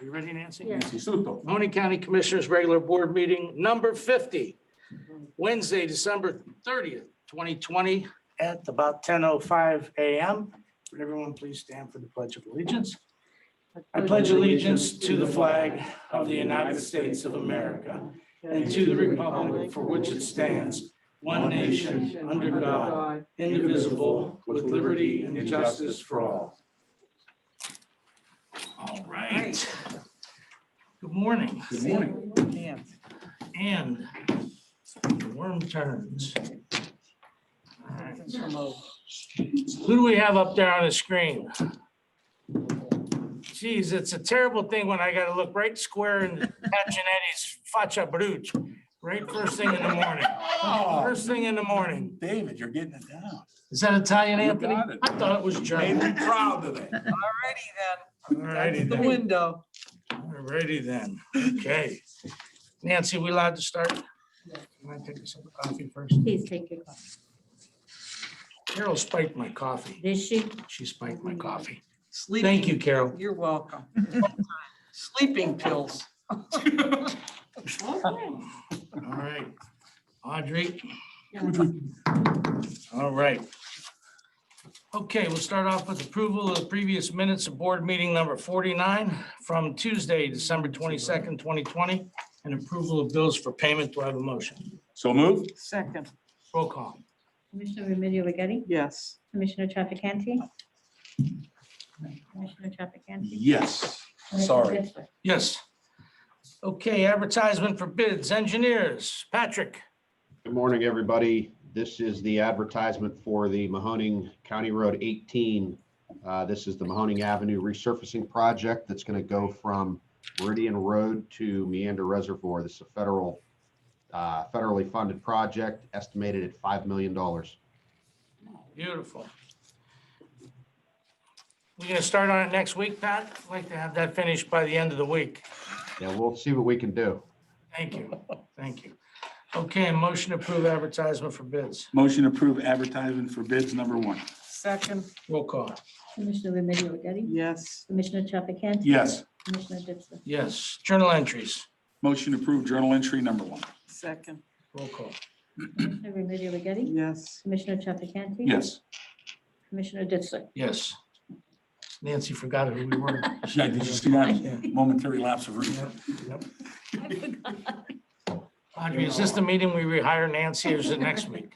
You ready, Nancy? Yeah. Nancy Suto. Mahoning County Commissioners Regular Board Meeting number 50, Wednesday, December 30th, 2020 at about 10:05 a.m. Would everyone please stand for the Pledge of Allegiance? I pledge allegiance to the flag of the United States of America and to the republic for which it stands, one nation, under God, indivisible, with liberty and justice for all. All right. Good morning. Good morning. And the worm turns. All right. Who do we have up there on the screen? Geez, it's a terrible thing when I got to look right square in Pat Genetti's faccia brute, right first thing in the morning. First thing in the morning. David, you're getting it down. Is that Italian, You Anthony? got it. I thought it was Made German. me proud today. Alrighty then. Alrighty That's the then. window. Alrighty then. Okay. Nancy, we allowed to start? Can I take a sip of coffee first? Please take your coffee. Carol spiked my coffee. Did she? She spiked my coffee. Sleeping. Thank you, Carol. You're welcome. Sleeping pills. All right. Audrey. All right. Okay, we'll start off with approval of the previous minutes of board meeting number 49 from Tuesday, December 22nd, 2020, and approval of bills for payment. Do I have a motion? So moved? Second. Roll call. Commissioner Remedy Agati? Yes. Commissioner Trafficante? Commissioner Trafficante? Yes. Commissioner Sorry. Ditzler? Yes. Okay, advertisement for bids, engineers. Patrick. Good morning, everybody. This is the advertisement for the Mahoning County Road 18. This is the Mahoning Avenue resurfacing project that's going to go from Meridian Road to Meander Reservoir. This is a federally funded project estimated at $5 million. Beautiful. We're going to start on it next week, Pat? I'd like to have that finished by the end of the week. Yeah, we'll see what we can do. Thank you. Thank you. Okay, motion to approve advertisement for bids. Motion to approve advertisement for bids number 1. Second. Roll call. Commissioner Remedy Agati? Yes. Commissioner Trafficante? Yes. Commissioner Ditzler? Yes. Journal entries. Motion to approve journal entry number 1. Second. Roll call. Commissioner Remedy Agati? Yes. Commissioner Trafficante? Yes. Commissioner Ditzler? Yes. Nancy forgot who we were. Yeah, did you see that? Yeah. Momentary lapse of Yep, reason. yep. Audrey, is this the meeting we rehire Nancy or is it next week?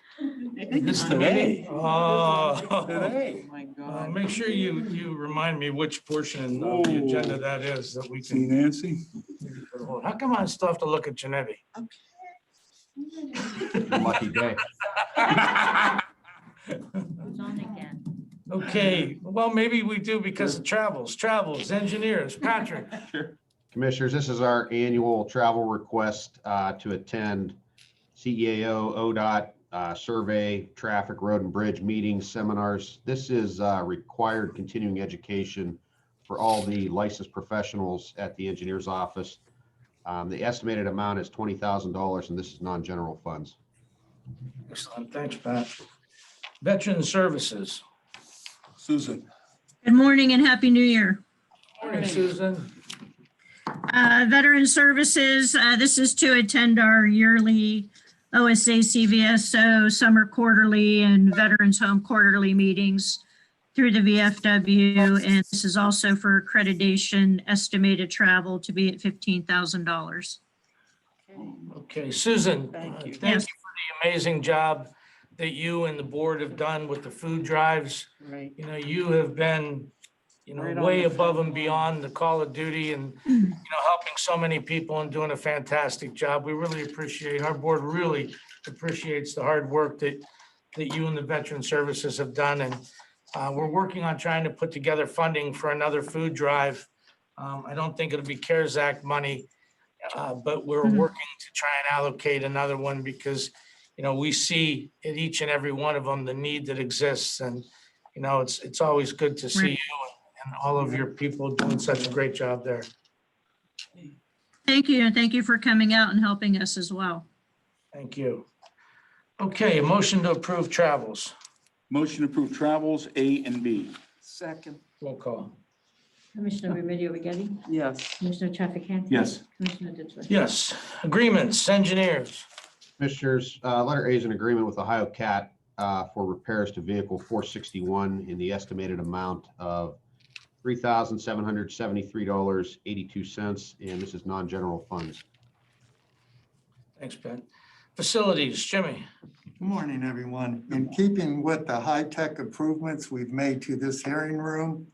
This is the Today. meeting? Oh. Today. Oh my God. Make sure you remind me which portion of the agenda that is that we See can. Nancy? How come I still have to look at Janetti? Lucky day. Who's on again? Okay, well, maybe we do because of travels, engineers. Patrick. Commissioners, this is our annual travel request to attend CEAO, ODOT, survey, traffic, road and bridge meetings, seminars. This is required continuing education for all the licensed professionals at the engineer's office. The estimated amount is $20,000 and this is non-general funds. Excellent, thanks, Pat. Veteran Services. Susan? Good morning and Happy New Year. Morning, Susan. Veteran Services, this is to attend our yearly OSA CVSO Summer Quarterly and Veterans Home Quarterly meetings through the VFW. And this is also for accreditation, estimated travel to be at $15,000. Okay, Susan. Thank you. Thank you Yes. for the amazing job that you and the board have done with the food drives. Right. You know, you have been, Right on way the above front and line. beyond the call of duty and, helping so many people and doing a fantastic job. We really appreciate, our board really appreciates the hard work that you and the Veteran Services have done. And we're working on trying to put together funding for another food drive. I don't think it'll be CARES Act money, but we're working to try and allocate another one because, we see at each and every one of them the need that exists. And, it's always good to see Right. you and all of your people doing such a great job there. Thank you, and thank you for coming out and helping us as well. Thank you. Okay, a motion to approve travels. Motion to approve travels A and B. Second. Roll call. Commissioner Remedy Agati? Yes. Commissioner Trafficant? Yes. Commissioner Ditzler? Yes. Agreements, engineers. Commissioners, letter A is an agreement with Ohio Cat for repairs to vehicle 461 in the estimated amount of $3,773.82, and this is non-general funds. Thanks, Ben. Facilities, Jimmy. Good morning, everyone. In keeping with the high-tech improvements we've made to this hearing room,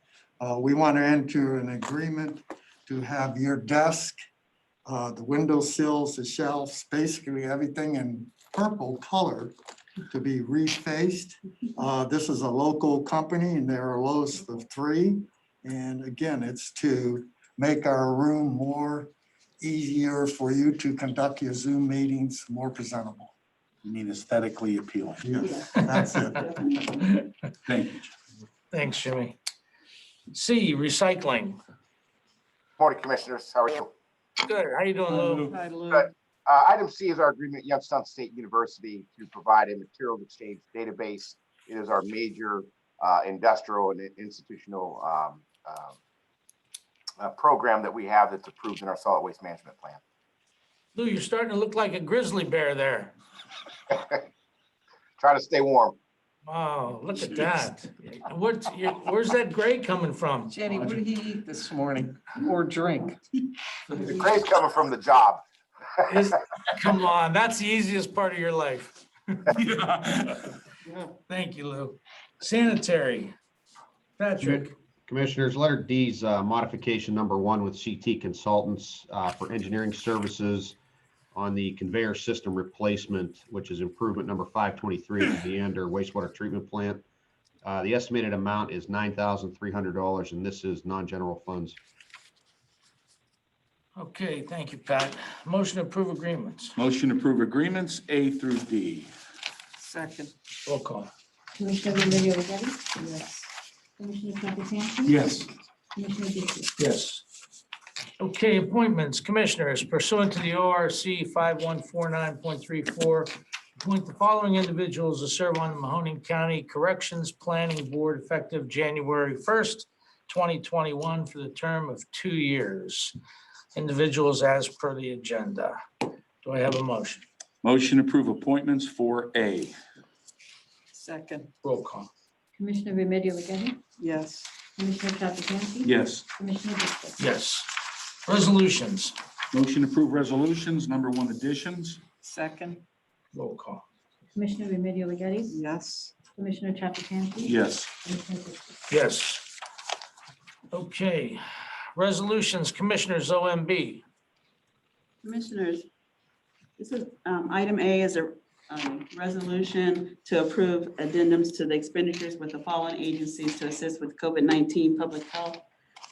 we want to enter an agreement to have your desk, the window sills, the shelves, basically everything in purple color to be refaced. This is a local company and they're a lowest of 3. And again, it's to make our room more easier for you to conduct your Zoom meetings, more presentable. You mean aesthetically appealing. Yes, that's it. Thank you. Thanks, Jimmy. C, recycling. Morning, Commissioners. How are you? Good. How you doing, Lou? Hi, Lou. Good. Item C is our agreement, with Youngstown State University, to provide a materials exchange database. It is our major industrial and institutional program that we have that's approved in our solid waste management plan. Lou, you're starting to look like a grizzly bear there. Try to stay warm. Oh, look at that. Where's that gray coming from? Jenny, what did he eat this morning or drink? The gray's coming from the job. Come on, that's the easiest part of your life. Yeah. Thank you, Lou. Sanitary. Patrick. Commissioners, letter D is modification number 1 with CT Consultants for engineering services on the conveyor system replacement, which is improvement number 523 at the Leander wastewater treatment plant. The estimated amount is $9,300, and this is non-general funds. Okay, thank you, Pat. Motion to approve agreements. Motion to approve agreements A through D. Second. Roll call. Commissioner Remedy Agati? Yes. Commissioner Trafficant? Yes. Commissioner Ditzler? Yes. Okay, appointments, commissioners pursuant to the ORC 5149.34, appoint the following individuals to serve on the Mahoning County Corrections Planning Board effective January 1st, 2021 for the term of 2 years. Individuals as per the agenda. Do I have a motion? Motion to approve appointments for A. Second. Roll call. Commissioner Remedy Agati? Yes. Commissioner Trafficant? Yes. Commissioner Ditzler? Yes. Resolutions. Motion to approve resolutions, number 1 additions. Second. Roll call. Commissioner Remedy Agati? Yes. Commissioner Trafficant? Yes. Commissioner Ditzler? Yes. Okay. Resolutions, commissioners, OMB. Commissioners, this is, item A is a resolution to approve addendums to the expenditures with the following agencies to assist with COVID-19 public health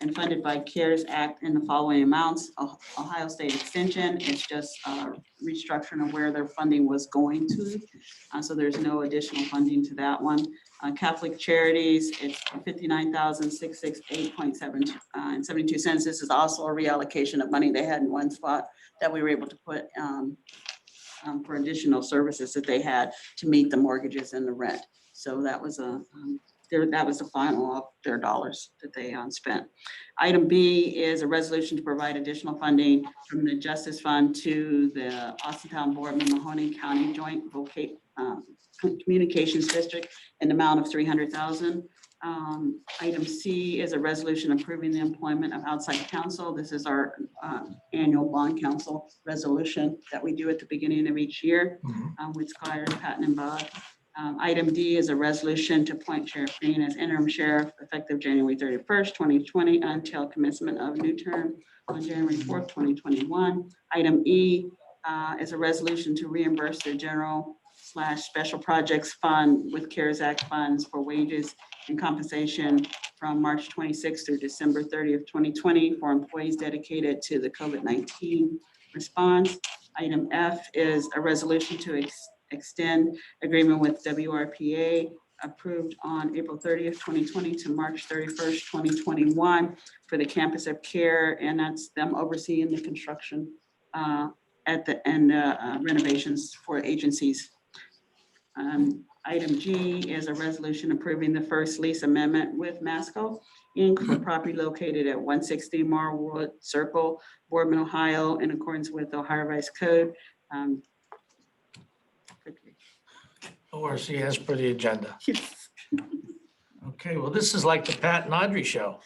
and funded by CARES Act in the following amounts. Ohio State Extension, it's just restructuring of where their funding was going to. So there's no additional funding to that one. Catholic Charities, it's $59,668.72. This is also a reallocation of money they had in one spot that we were able to put for additional services that they had to meet the mortgages and the rent. So that was that was the final of their dollars that they spent. Item B is a resolution to provide additional funding from the Justice Fund to the Austintown Board of Mahoning County Joint Communications District in the amount of $300,000. Item C is a resolution approving the employment of outside counsel. This is our annual bond counsel resolution that we do at the beginning of each year with Squire, Patton, and Bog. Item D is a resolution to appoint Sheriff Green as interim sheriff effective January 31st, 2020 until commencement of new term on January 4th, 2021. Item E is a resolution to reimburse the general/special projects fund with CARES Act funds for wages and compensation from March 26th through December 30th, 2020 for employees dedicated to the COVID-19 response. Item F is a resolution to extend agreement with WRPA approved on April 30th, 2020 to March 31st, 2021 for the Campus of Care, and that's them overseeing the construction at the end renovations for agencies. Item G is a resolution approving the first lease amendment with Masco Inc. for property located at 160 Marwood Circle, Boardman, Ohio, in accordance with Ohio Revised Code. ORC as per the agenda. Okay, well, this is like the Pat and Audrey show.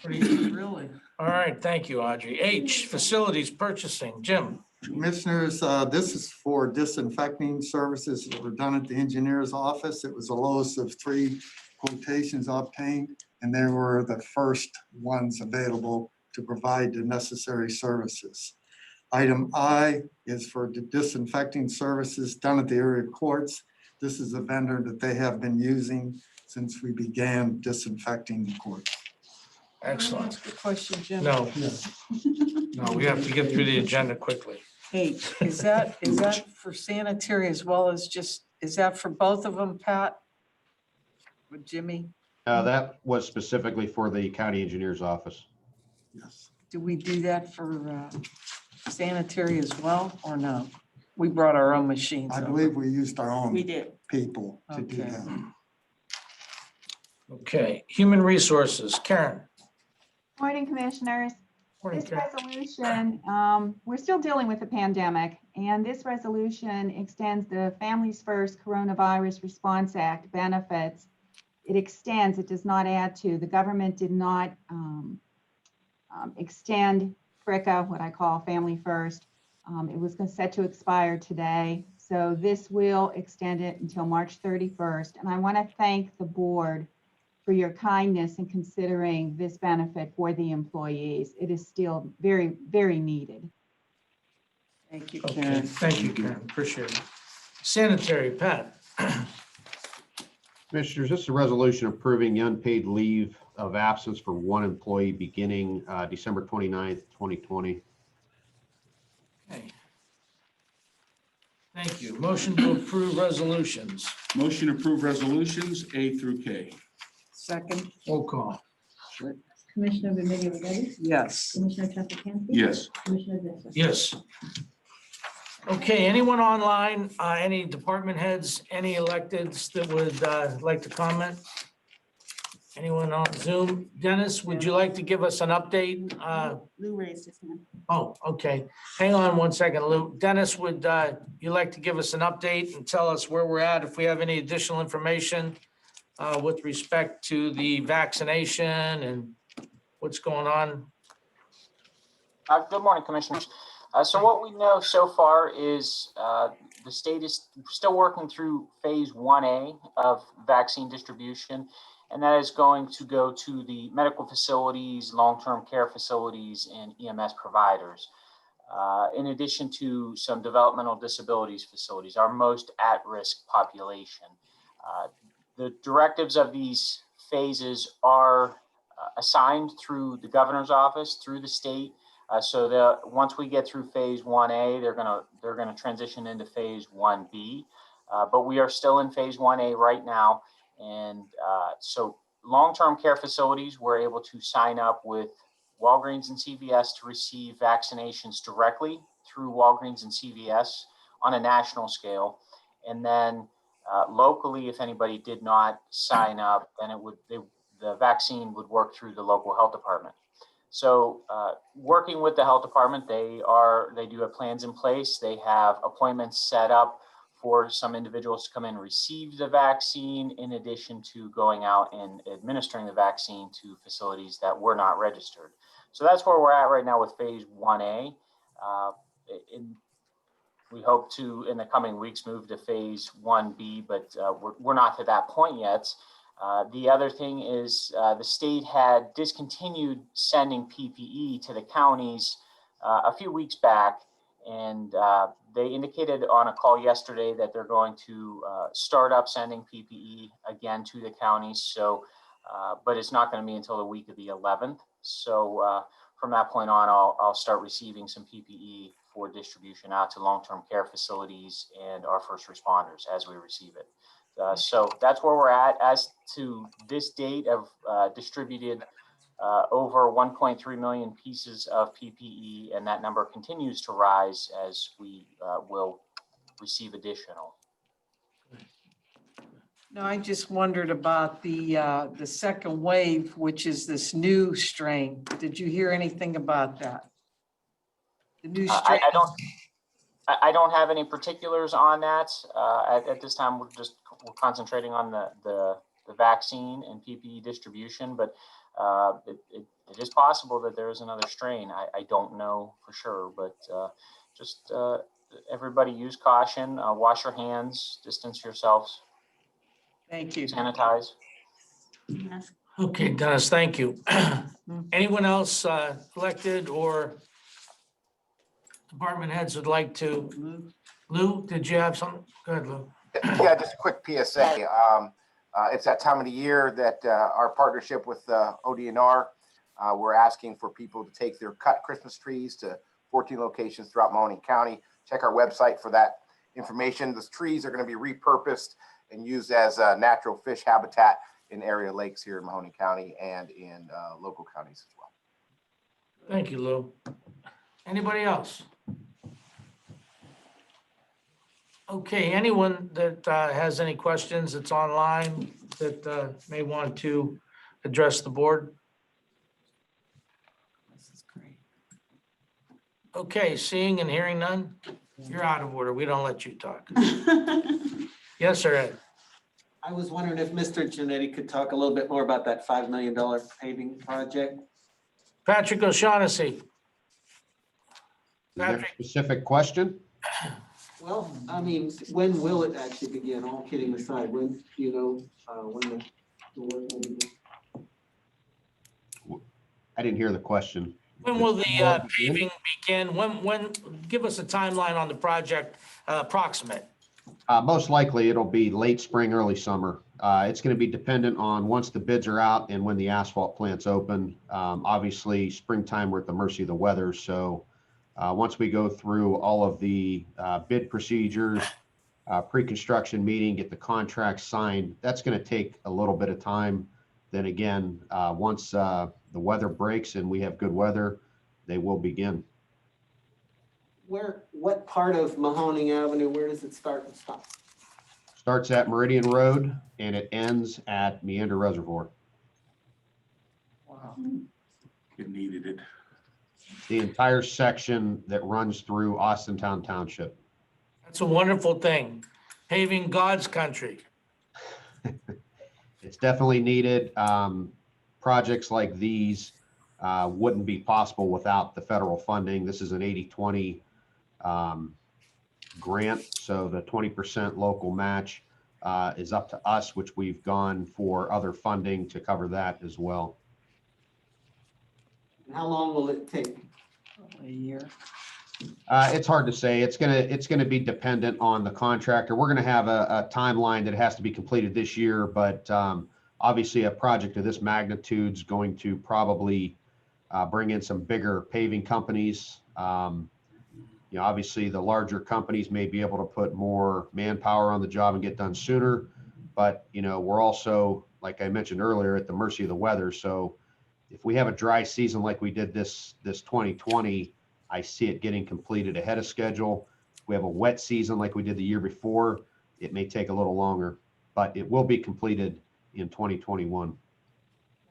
Pretty- Really? All right, thank you, Audrey. H, facilities purchasing. Jim? Commissioners, this is for disinfecting services that were done at the engineer's office. It was the lowest of 3 quotations obtained, and they were the first ones available to provide the necessary services. Item I is for disinfecting services done at the area courts. This is a vendor that they have been using since we began disinfecting the courts. Excellent. Ask a question, Jim. No, no, we have to get through the agenda quickly. H, is that for sanitary as well as just, is that for both of them, Pat? With Jimmy? That was specifically for the county engineer's office. Yes. Do we do that for sanitary as well, or no? We brought our own machines. I over. believe we used our We own did. people to do Okay. that. Okay, human resources. Karen? Morning, Commissioners. Morning, This Karen. resolution, we're still dealing with the pandemic, and this resolution extends the Families First Coronavirus Response Act benefits. It extends, it does not add to. The government did not extend FRICA, what I call Family First. It was set to expire today. So this will extend it until March 31st. And I want to thank the board for your kindness in considering this benefit for the employees. It is still very, very needed. Thank you, Okay, Karen. thank you, Karen. Appreciate it. Sanitary, Pat? Commissioners, this is a resolution approving the unpaid leave of absence for one employee beginning December 29th, 2020. Okay. Thank you. Motion to approve resolutions. Motion to approve resolutions A through K. Second, Roll call. Commissioner Remedy Agati? yes. Commissioner Trafficante? Yes. Commissioner Ditzler? Yes. Okay, anyone online, any department heads, any electeds that would like to comment? Anyone on Zoom? Dennis, would you like to give us an update? Lou raised his hand. Oh, okay. Hang on one second, Lou. Dennis, would you like to give us an update and tell us where we're at, if we have any additional information with respect to the vaccination and what's going on? Good morning, Commissioners. So what we know so far is the state is still working through phase 1A of vaccine distribution, and that is going to go to the medical facilities, long-term care facilities, and EMS providers, in addition to some developmental disabilities facilities, our most at-risk population. The directives of these phases are assigned through the governor's office, through the state. So that once we get through phase 1A, they're gonna transition into phase 1B. But we are still in phase 1A right now. And so long-term care facilities were able to sign up with Walgreens and CVS to receive vaccinations directly through Walgreens and CVS on a national scale. And then locally, if anybody did not sign up, then the vaccine would work through the local health department. So working with the health department, they do have plans in place. They have appointments set up for some individuals to come in and receive the vaccine, in addition to going out and administering the vaccine to facilities that were not registered. So that's where we're at right now with phase 1A. We hope to, in the coming weeks, move to phase 1B, but we're not to that point yet. The other thing is the state had discontinued sending PPE to the counties a few weeks back, and they indicated on a call yesterday that they're going to start up sending PPE again to the counties. So, but it's not going to be until the week of the 11th. So from that point on, I'll start receiving some PPE for distribution out to long-term care facilities and our first responders as we receive it. So that's where we're at. As to this date, I've distributed over 1.3 million pieces of PPE, and that number continues to rise as we will receive additional. No, I just wondered about the second wave, which is this new strain. Did you hear anything about that? The new strain? I don't have any particulars on that. At this time, we're concentrating on the vaccine and PPE distribution, but it is possible that there is another strain. I don't know for sure, but just everybody use caution, wash your hands, distance yourselves, Thank you. sanitize. Yes. Okay, Dennis, thank you. Anyone else elected or department heads would like to? Lou, did you have something? Go ahead, Lou. Yeah, just a quick PSA. It's that time of the year that our partnership with ODNR, we're asking for people to take their cut Christmas trees to 14 locations throughout Mahoning County. Check our website for that information. Those trees are going to be repurposed and used as natural fish habitat in area lakes here in Mahoning County and in local counties as well. Thank you, Lou. Anybody else? Okay, anyone that has any questions that's online that may want to address the board? This is great. Okay, seeing and hearing none, you're out of order. We don't let you talk. Yes, sir, Ed. I was wondering if Mr. Janetti could talk a little bit more about that $5 million paving project. Patrick O'Shaughnessy. Is there a Patrick. specific question? Well, I mean, when will it actually begin? All kidding aside, when, do you know, when the work will begin? I didn't hear the question. When will the paving begin? When, give us a timeline on the project, approximate. Most likely it'll be late spring, early summer. It's going to be dependent on once the bids are out and when the asphalt plants open. Obviously, springtime, we're at the mercy of the weather. So once we go through all of the bid procedures, pre-construction meeting, get the contract signed, that's going to take a little bit of time. Then again, once the weather breaks and we have good weather, they will begin. What part of Mahoning Avenue, where does it start and stop? Starts at Meridian Road and it ends at Meander Reservoir. Wow. It needed it. The entire section that runs through Austintown Township. That's a wonderful thing. Paving God's country. It's definitely needed. Projects like these wouldn't be possible without the federal funding. This is an 80-20 grant, so the 20% local match is up to us, which we've gone for other funding to cover that as well. And how long will it take? A year. It's hard to say. It's gonna be dependent on the contractor. We're gonna have a timeline that has to be completed this year, but obviously a project of this magnitude is going to probably bring in some bigger paving companies. You know, obviously the larger companies may be able to put more manpower on the job and get done sooner, but you know, we're also, like I mentioned earlier, at the mercy of the weather. So if we have a dry season like we did this 2020, I see it getting completed ahead of schedule. If we have a wet season like we did the year before, it may take a little longer, but it will be completed in 2021.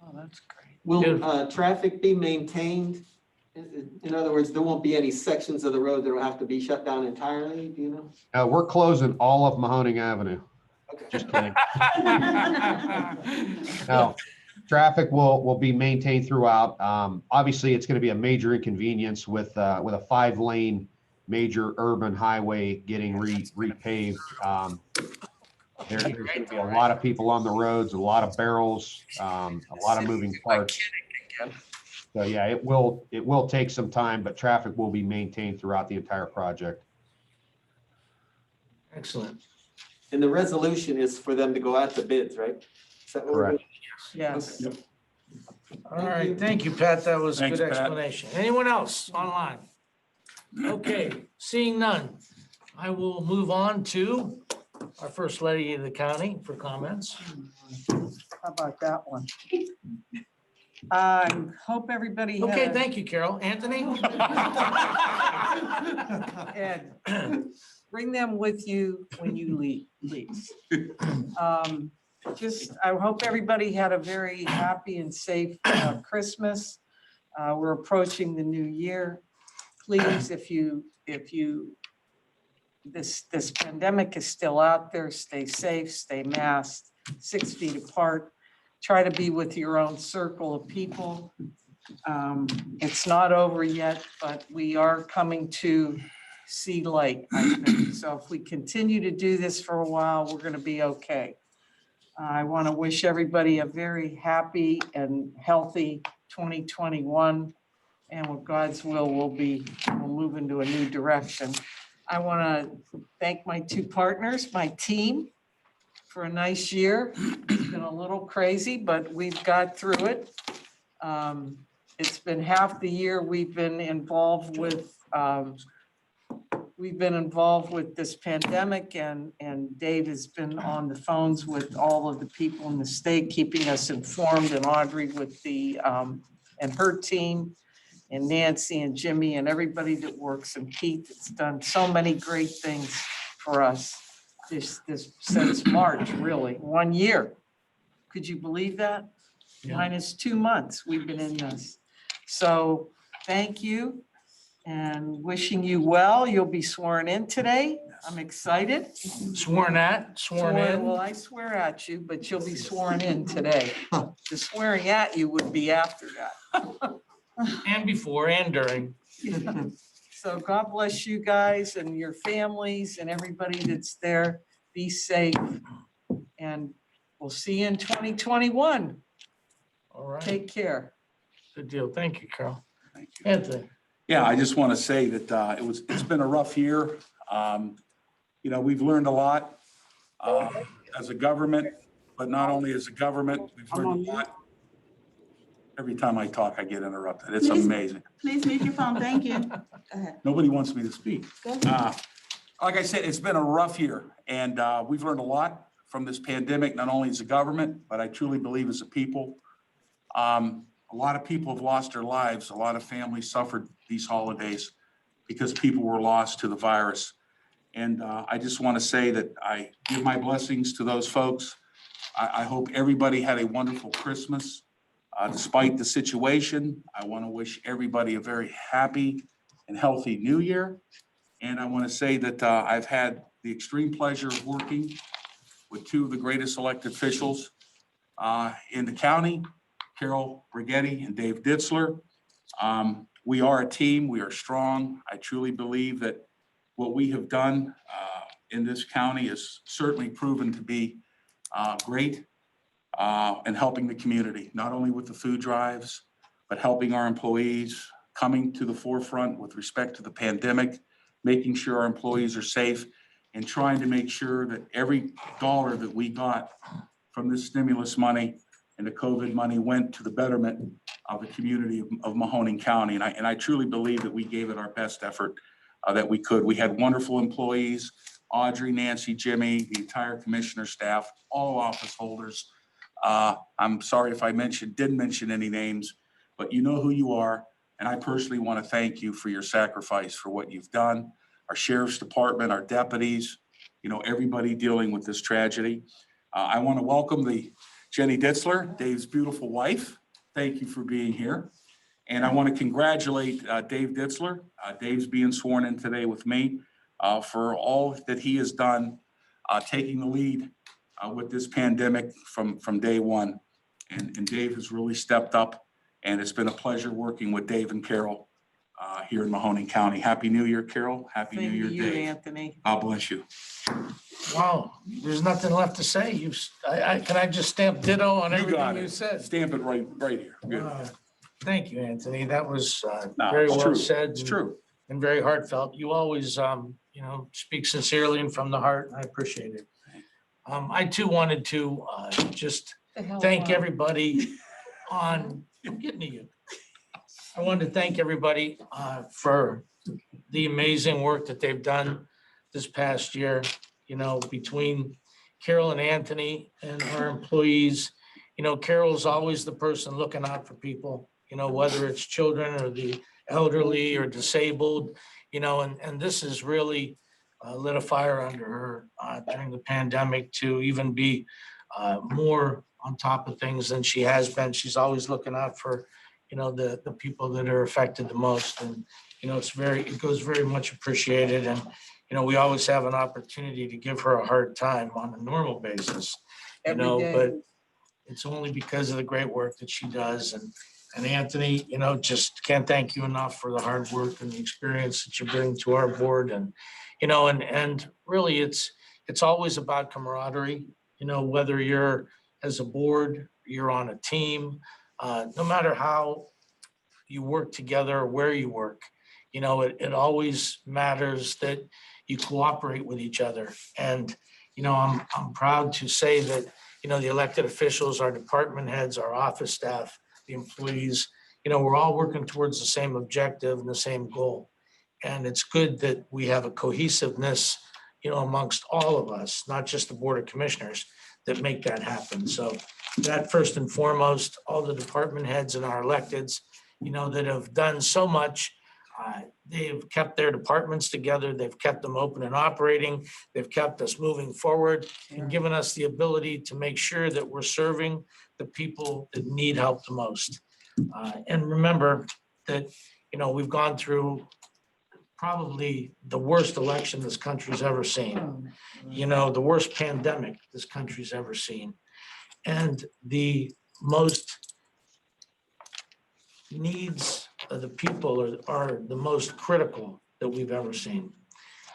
Oh, that's great. Will traffic be maintained? In other words, there won't be any sections of the road that will have to be shut down entirely, do you know? We're closing all of Mahoning Avenue. Okay. Just kidding. No, traffic will be maintained throughout. Obviously, it's going to be a major inconvenience with a 5-lane major urban highway getting repaved. There's going to be a lot of people on the roads, a lot of barrels, a lot of moving parts. So yeah, it will take some time, but traffic will be maintained throughout the entire project. Excellent. And the resolution is for them to go out to bids, right? Is that what we're Correct. doing? Yes. Okay. All right, thank you, Pat. That was a Thanks, good Pat. explanation. Anyone else online? Okay, seeing none, I will move on to our first lady of the county for comments. How about that one? I hope everybody Okay, had, thank you, Carol. Anthony? Ed, Bring them with you when you leave, please. I hope everybody had a very happy and safe Christmas. We're approaching the new year. Please, this pandemic is still out there, stay safe, stay masked, 6 feet apart. Try to be with your own circle of people. It's not over yet, but we are coming to see light, I think. So if we continue to do this for a while, we're going to be okay. I want to wish everybody a very happy and healthy 2021. And with God's will, we'll move into a new direction. I want to thank my two partners, my team, for a nice year. It's been a little crazy, but we've got through it. It's been half the year we've been involved with this pandemic, and Dave has been on the phones with all of the people in the state, keeping us informed, and Audrey with and her team, and Nancy and Jimmy and everybody that works, and Pete that's done so many great things for us this since March, really, 1 year. Could you believe that? Yeah. Minus 2 months we've been in this. So thank you and wishing you well. You'll be sworn in today. I'm excited. Sworn in. Well, I swear at you, but you'll be sworn in today. The swearing at you would be after that. And before and during. So God bless you guys and your families and everybody that's there. Be safe. And we'll see you in 2021. All right. Take care. Good deal. Thank you, Carol. Thank you. Anthony. Yeah, I just want to say that it's been a rough year. We've learned a lot as a government, but not only as a government, we've learned a lot. Every time I talk, I get interrupted. It's amazing. Please mute your phone. Thank you. Go ahead. Nobody wants me to speak. Go ahead. Like I said, it's been a rough year, and we've learned a lot from this pandemic, not only as a government, but I truly believe as a people. A lot of people have lost their lives. A lot of families suffered these holidays because people were lost to the virus. And I just want to say that I give my blessings to those folks. I hope everybody had a wonderful Christmas. Despite the situation, I want to wish everybody a very happy and healthy new year. And I want to say that I've had the extreme pleasure of working with two of the greatest elected officials in the county, Carol Brigetti and Dave Ditzler. We are a team. We are strong. I truly believe that what we have done in this county is certainly proven to be great and helping the community, not only with the food drives, but helping our employees, coming to the forefront with respect to the pandemic, making sure our employees are safe, and trying to make sure that every dollar that we got from this stimulus money and the COVID money went to the betterment of the community of Mahoning County. And I truly believe that we gave it our best effort that we could. We had wonderful employees, Audrey, Nancy, Jimmy, the entire commissioner staff, all office holders. I'm sorry if I didn't mention any names, but you know who you are. And I personally want to thank you for your sacrifice, for what you've done. Our sheriff's department, our deputies, everybody dealing with this tragedy. I want to welcome Jenny Ditzler, Dave's beautiful wife. Thank you for being here. And I want to congratulate Dave Ditzler. Dave's being sworn in today with me for all that he has done, taking the lead with this pandemic from day one. And Dave has really stepped up, and it's been a pleasure working with Dave and Carol here in Mahoning County. Happy New Year, Carol. Happy New Year, Thank you, Dave. Anthony. God bless you. Wow, there's nothing left to say. Can I just stamp ditto on You got everything it. you said? Stamp it right here. Good. Thank you, Anthony. That was No, very it's well true. said. It's true. And very heartfelt. You always, speak sincerely and from the heart. I appreciate it. I too wanted to just thank everybody I'm getting to you. I wanted to thank everybody for the amazing work that they've done this past year, between Carol and Anthony and our employees. Carol's always the person looking out for people, whether it's children or the elderly or disabled, and this is really lit a fire under her during the pandemic to even be more on top of things than she has been. She's always looking out for, the people that are affected the most. And, it goes very much appreciated. And, we always have an opportunity to give her a hard time on a normal basis, Every day. but it's only because of the great work that she does. And Anthony, just can't thank you enough for the hard work and the experience that you bring to our board. And, and really it's always about camaraderie, whether you're as a board, you're on a team, no matter how you work together or where you work, it always matters that you cooperate with each other. And, I'm proud to say that, the elected officials, our department heads, our office staff, the employees, we're all working towards the same objective and the same goal. And it's good that we have a cohesiveness, amongst all of us, not just the Board of Commissioners, that make that happen. So that first and foremost, all the department heads and our electeds, that have done so much. They've kept their departments together. They've kept them open and operating. They've kept us moving forward and given us the ability to make sure that we're serving the people that need help the most. And remember that, we've gone through probably the worst election this country's ever seen, the worst pandemic this country's ever seen, and the most needs of the people are the most critical that we've ever seen.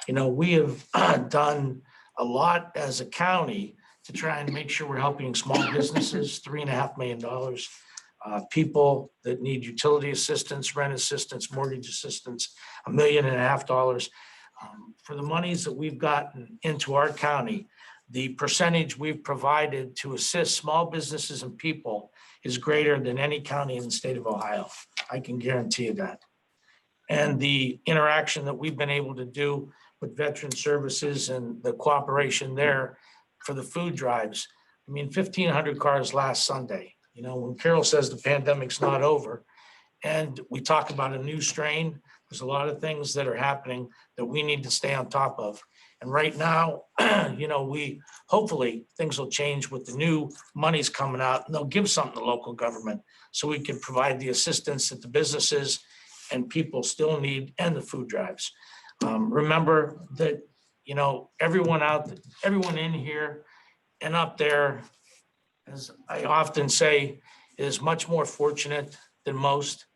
We have done a lot as a county to try and make sure we're helping small businesses, $3.5 million, people that need utility assistance, rent assistance, mortgage assistance, $1.5 million. For the monies that we've gotten into our county, the percentage we've provided to assist small businesses and people is greater than any county in the state of Ohio. I can guarantee you that. And the interaction that we've been able to do with Veteran Services and the cooperation there for the food drives. 1,500 cars last Sunday. When Carol says the pandemic's not over and we talk about a new strain, there's a lot of things that are happening that we need to stay on top of. And right now, we hopefully things will change with the new monies coming out and they'll give something to local government so we can provide the assistance that the businesses and people still need and the food drives. Remember that, everyone in here and up there, as I often say, is much more fortunate than most.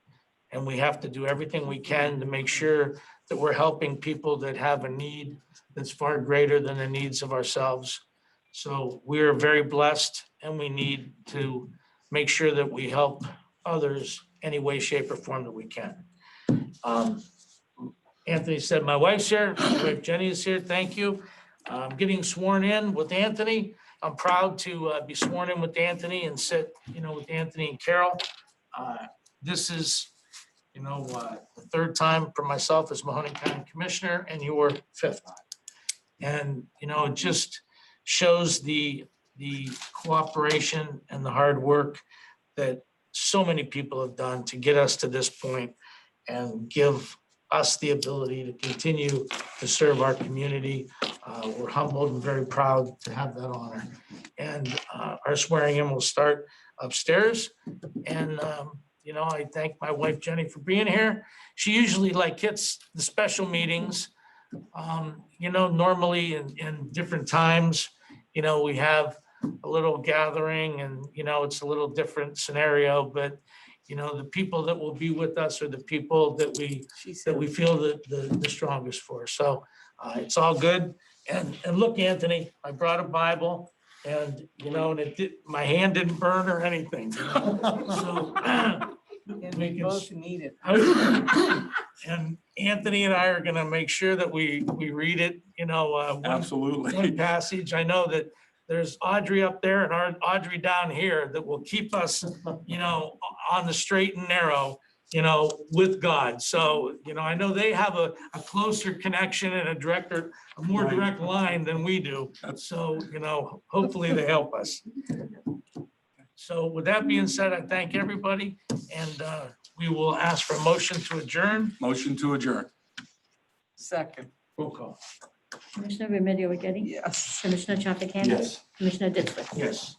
And we have to do everything we can to make sure that we're helping people that have a need that's far greater than the needs of ourselves. So we're very blessed and we need to make sure that we help others any way, shape, or form that we can. Anthony said, my wife's here, my wife Jenny is here, thank you. I'm getting sworn in with Anthony. I'm proud to be sworn in with Anthony and sit, with Anthony and Carol. This is, the third time for myself as Mahoning County Commissioner and your fifth time. And, it just shows the cooperation and the hard work that so many people have done to get us to this point and give us the ability to continue to serve our community. We're humbled and very proud to have that honor. And our swearing in will start upstairs. And, I thank my wife Jenny for being here. She usually hits the special meetings. Normally in different times, we have a little gathering and, it's a little different scenario, but the people that will be with us are the people that we feel the strongest for. So it's all good. And look, Anthony, I brought a Bible and, and my hand didn't burn or anything. So And we both need it. and Anthony and I are going to make sure that we read it, Absolutely. one passage. I know that there's Audrey up there and our Audrey down here that will keep us, on the straight and narrow, with God. So, I know they have a closer connection and a more direct line than we do. So, hopefully they help us. So with that being said, I thank everybody and we will ask for a motion to adjourn. Motion to adjourn. Second. Roll call. Commissioner Remedy Agati? Yes. Commissioner Trafficant? Yes. Commissioner Ditzler? Yes.